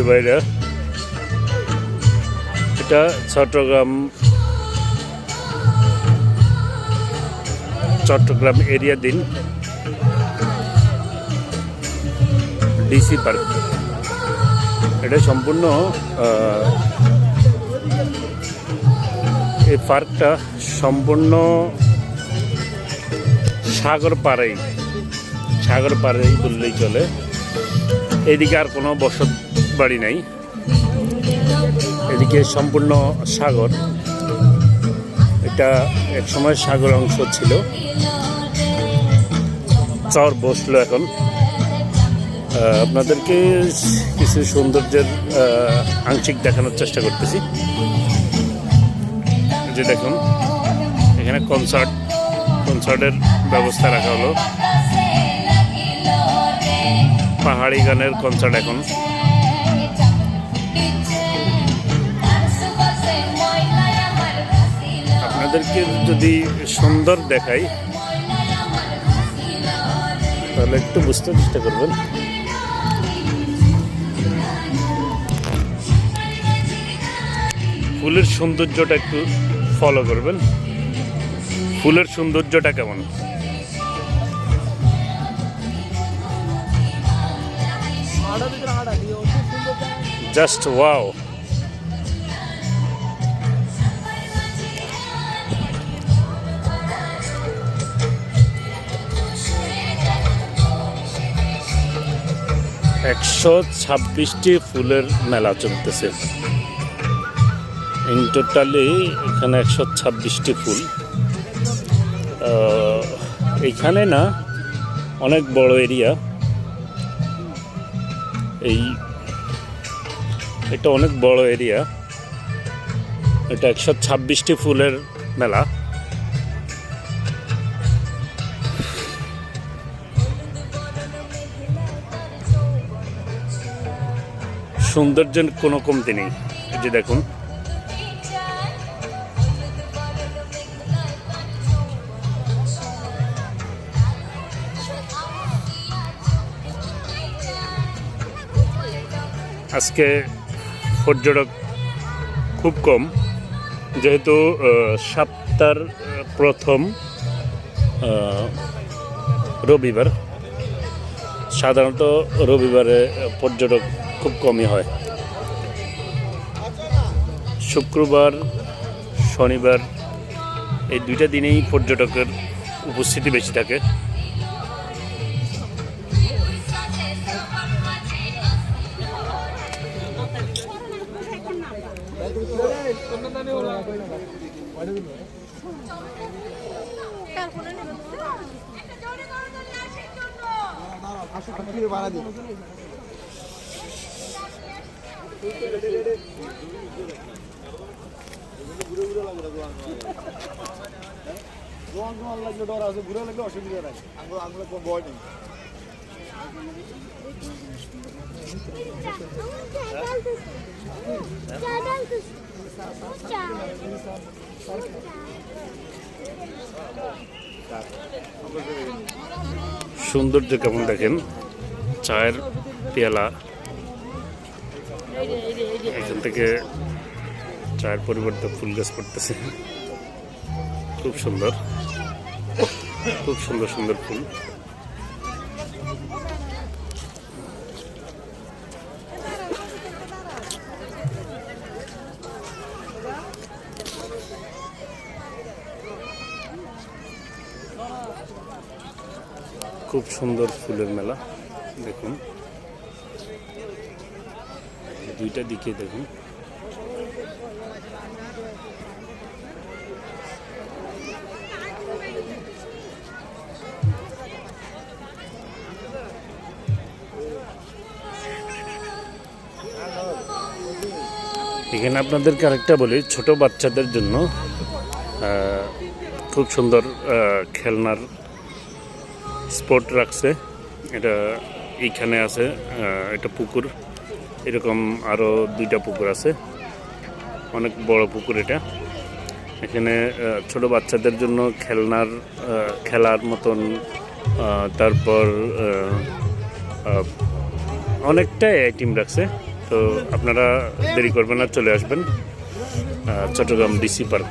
ভাইরা, এটা চট্টগ্রাম এরিয়া দিন ডিসি পার্ক। এটা সম্পূর্ণ এই পার্কটা সম্পূর্ণ সাগর পাড়েই বললেই চলে। এদিকে আর কোনো বসত বাড়ি নাই, এদিকে সম্পূর্ণ সাগর। এটা একসময় সাগর অংশ ছিল, চর বসলো এখন। আপনাদেরকে কিছু সৌন্দর্যের আংশিক দেখানোর চেষ্টা করতেছি। যে দেখুন, এখানে কনসার্টের ব্যবস্থা রাখা হলো। পাহাড়ি গানের কনসার্ট এখন। আপনাদেরকে যদি সুন্দর দেখাই তাহলে একটু বুঝতে চেষ্টা করবেন। ফুলের সৌন্দর্যটা একটু ফলো করবেন। ফুলের সৌন্দর্যটা কেমন, জাস্ট ওয়াও। একশো 26টি ফুলের মেলা চলতেছে। ইন টোটালি এখানে 126টি ফুল। এইখানে না অনেক বড় এরিয়া, এটা অনেক বড় এরিয়া। এটা 126টি ফুলের মেলা। সৌন্দর্যের কোনো কমতি নেই। এই যে দেখুন, আজকে পর্যটক খুব কম, যেহেতু সপ্তাহের প্রথম রবিবার। সাধারণত রবিবারে পর্যটক খুব কমই হয়। শুক্রবার, শনিবার এই দুইটা দিনেই পর্যটকের উপস্থিতি বেশি থাকে। সৌন্দর্য কেমন দেখেন, চায়ের পেয়ালা, এখান থেকে চায়ের পরিবর্তে ফুল গাছ পড়তেছে। খুব সুন্দর, খুব সুন্দর সুন্দর ফুল। খুব সুন্দর ফুলের মেলা দেখুন, দুইটা দিকে দেখুন। এখানে আপনাদেরকে আরেকটা বলি, ছোট বাচ্চাদের জন্য খুব সুন্দর খেলনার স্পট রাখছে। এটা এইখানে আছে, এটা পুকুর, এরকম আরও দুইটা পুকুর আছে, অনেক বড় পুকুর এটা। এখানে ছোট বাচ্চাদের জন্য খেলার মতন, তারপর অনেকটাই আইটেম রাখছে। তো তো আপনারা দেরি করবেন না, চলে আসবেন চট্টগ্রাম ডিসি পার্ক।